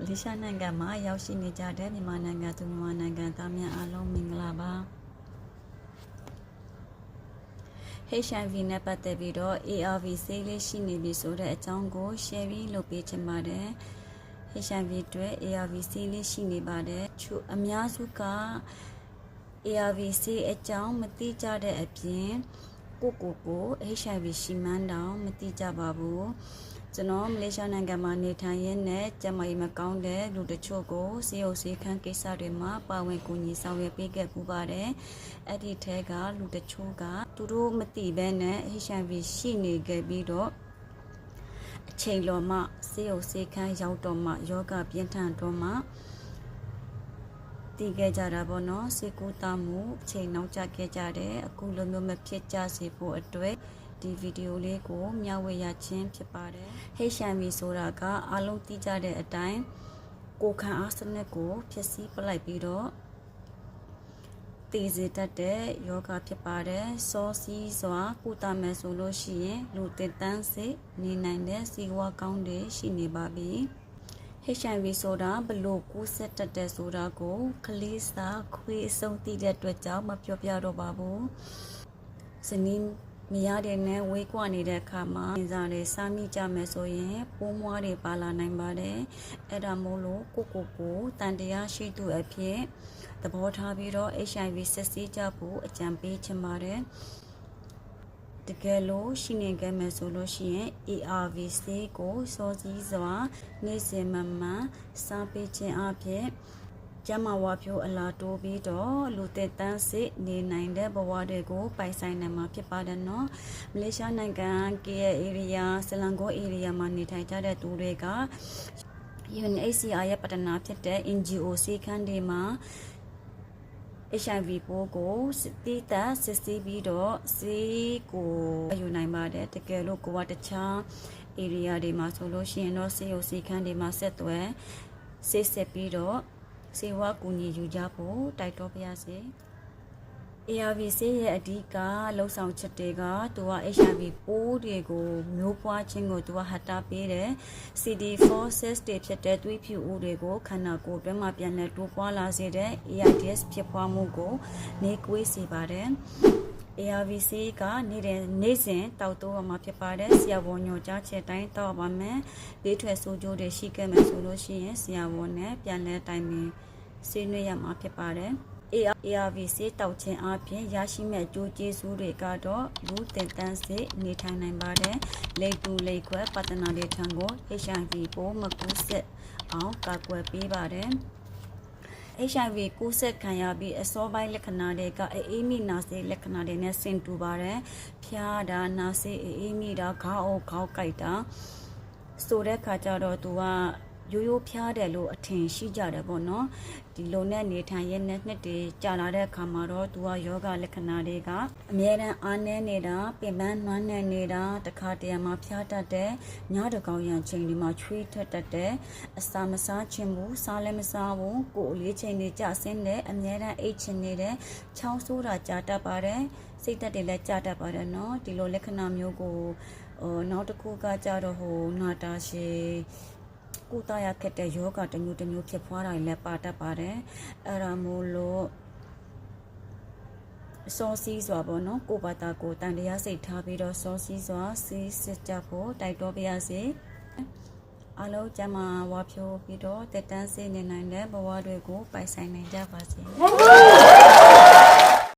လေးရှားနိုင်ငံမှာရောက်ရှိနေကြတဲ့မြန်မာနိုင်ငံသူမြန်မာနိုင်ငံသားများအားလုံးမင်္ဂလာပါ HIV နဲ့ပတ်သက်ပြီးတော့ ARV ဆေးလေးရှိနေပြီဆိုတဲ့အကြောင်းကို share ပြီးလုပ်ပေးချင်ပါတယ် HIV အတွက် ARV ဆေးလေးရှိနေပါတယ်အများစုက ARV ဆေးအကြောင်းမသိကြတဲ့အပြင်ကို HIV ရှိမှန်းတောင်မသိကြပါဘူးကျွန်တော်မလေးရှားနိုင်ငံမှာနေထိုင်ရင်းနဲ့ကျန်းမာရေးမကောင်းတဲ့လူတချို့ကိုဆေးရုံဆေးခန်းကိစ္စတွေမှာပါဝင်ကူညီဆောင်ရွက်ပေးခဲ့ပူပါတယ်အဲ့ဒီထဲကလူတချို့ကသူတို့မသိဘဲနဲ့ HIV ရှိနေခဲ့ပြီးတော့အချိန်တော်မှဆေးရုံဆေးခန်းရောက်တော့မှယောဂပြင်းထန်တော့မှတည်ခဲ့ကြတာပေါ့နော်စေကူတာမှုအချိန်နောက်ကျခဲ့ကြတယ်အခုလိုမျိုးမဖြစ်ကြစေဖို့အတွက်ဒီဗီဒီယိုလေးကိုမျှဝေရခြင်းဖြစ်ပါတယ် HIV ဆိုတာကအလုံးသိကြတဲ့အတိုင်းကိုခံအားစနစ်ကိုဖျက်ဆီးပလိုက်ပြီးတော့တည်စေတတ်တဲ့ယောဂဖြစ်ပါတယ်စောစီးစွာကုသမယ်ဆိုလို့ရှိရင်လူတစ်တန်းစစ်နေနိုင်တဲ့စီဝါကောင်းတွေရှိနေပါပြီ HIV ဆိုတာဘလို့ကူးစက်တတ်တဲ့ဆိုတာကိုကလေးစာခွေးအစုံသိတဲ့အတွက်ကြောင့်မပြောပြတော့ပါဘူးဇနီးမရတဲ့နဲ့ဝေးကွာနေတဲ့အခါမှာအင်စာတွေစားမိကြမယ်ဆိုရင်ပိုးမွားတွေပါလာနိုင်ပါတယ်အဲ့ဒါမို့လို့ကိုတန်တရားရှိသူအဖြစ်သဘောထားပြီးတော့ HIV ဆက်စည်းကြဖို့အကြံပေးချင်ပါတယ်တကယ်လို့ရှိနေခဲ့မယ်ဆိုလို့ရှိရင် ARV ဆေးကိုစောစည်းစွာနေ့စဉ်မှစားပေးခြင်းအပြင်ကျမဝါဖြိုးအလားတိုးပြီးတော့လူသက်တန်းစစ်နေနိုင်တဲ့ဘဝတွေကိုပိုင်ဆိုင်နိုင်မှာဖြစ်ပါတယ်နော်မလေးရှားနိုင်ငံ KL area စလန်ကို area မှာနေထိုင်ကြတဲ့သူတွေက UNHCR ရဲ့ပတ်တနာဖြစ်တဲ့ NGO ဆေးခန်းတွေမှာ HIV ပိုးကိုတိတစစ်ဆေးပြီးတော့ဆေးကိုယူနိုင်ပါတယ်တကယ်လို့ကိုကတခြား area တွေမှာဆိုလို့ရှိရင်တော့ဆေးရုံဆေးခန်းတွေမှာဆက်သွယ်ဆေးဆက်ပြီးတော့ဆေးဝါးကူညီယူကြဖို့တိုက်တွန်းပါရစေ ARV ဆေးရဲ့အဓိကလှုပ်ဆောင်ချက်တွေကသူက HIV ပိုးတွေကိုမျိုးပွားခြင်းကိုသူကဟတ်တာပေးတယ် CD4 cells တွေဖြစ်တဲ့သွေးဖြူဦးတွေကိုခန္ဓာကိုယ်အတွင်းမှာပြန်လည်တိုးပွားလာစေတဲ့ AIDS ဖြစ်ပွားမှုကိုနေကွေးစေပါတယ် ARV ဆေးကနေ့စဉ်တောက်တော့မှာဖြစ်ပါတယ်ဆရာဝန်ညွှန်ကြားချက်တိုင်းတောက်ပါမယ်လေးထွက်ဆိုးကျိုးတွေရှိခဲ့မယ်ဆိုလို့ရှိရင်ဆရာဝန်နဲ့ပြန်လည်တိုင်ပင်ဆွေးနွေးရမှာဖြစ်ပါတယ် ARV ဆေးတောက်ခြင်းအပြင်ရရှိမဲ့ကြိုးကျေးဇူးတွေကတော့လူတင်တန်းစစ်နေထိုင်နိုင်ပါတယ်လိတ်တူလိတ်ခွဲပတနာတွေထံကို HIV ပိုးမကူးစက်အောင်ကာကွယ်ပေးပါတယ် HIV ကူးစက်ခံရပြီးအစောပိုင်းလက္ခဏာတွေကအေးမိနာစေလက္ခဏာတွေနဲ့ဆင်တူပါတယ်ဖျားတာနာစေအေးမိတာခေါင်းအုပ်ခေါင်းကိုက်တာဆိုတဲ့ခါကျတော့သူကရိုးဖျားတယ်လို့အထင်ရှိကြတယ်ပေါ့နော်ဒီလိုနဲ့နေထိုင်ရတဲ့နှစ်တွေကြာလာတဲ့အခါမှာတော့သူကယောဂလက္ခဏာတွေကအမြဲတမ်းအားနည်းနေတာပင်ပန်းနွမ်းနယ်နေတာတခါတရံမှာဖျားတတ်တဲ့ညတကောင်ရံချိန်ဒီမှာချွေးထွက်တတ်တဲ့အစာမစားခြင်းဘူးစားလည်းမစားဘူးကိုယ်လေးချိန်တွေကြာဆင်းတဲ့အမြဲတမ်းအိတ်ချင်နေတဲ့ချောင်းဆိုးတာကြာတတ်ပါတယ်စိတ်သက်တွေလည်းကြာတတ်ပါတယ်နော်ဒီလိုလက္ခဏာမျိုးကိုနောက်တစ်ခုကကြတော့နာတာရှည်ကုသရခက်တဲ့ယောဂတစ်မျိုးဖြစ်ပွားတာလည်းပါတတ်ပါတယ်အဲ့ဒါမို့လို့စောစီးစွာပေါ့နော်ကိုဘာသာကိုတန်တရားစိတ်ထားပြီးတော့စောစီးစွာစီးစစ်ကြဖို့တိုက်တွန်းပါရစေအလုံးကျမဝါဖြိုးပြီးတော့တက်တန်းစေနေနိုင်တဲ့ဘဝတွေကိုပိုင်ဆိုင်နိုင်ကြပါစေ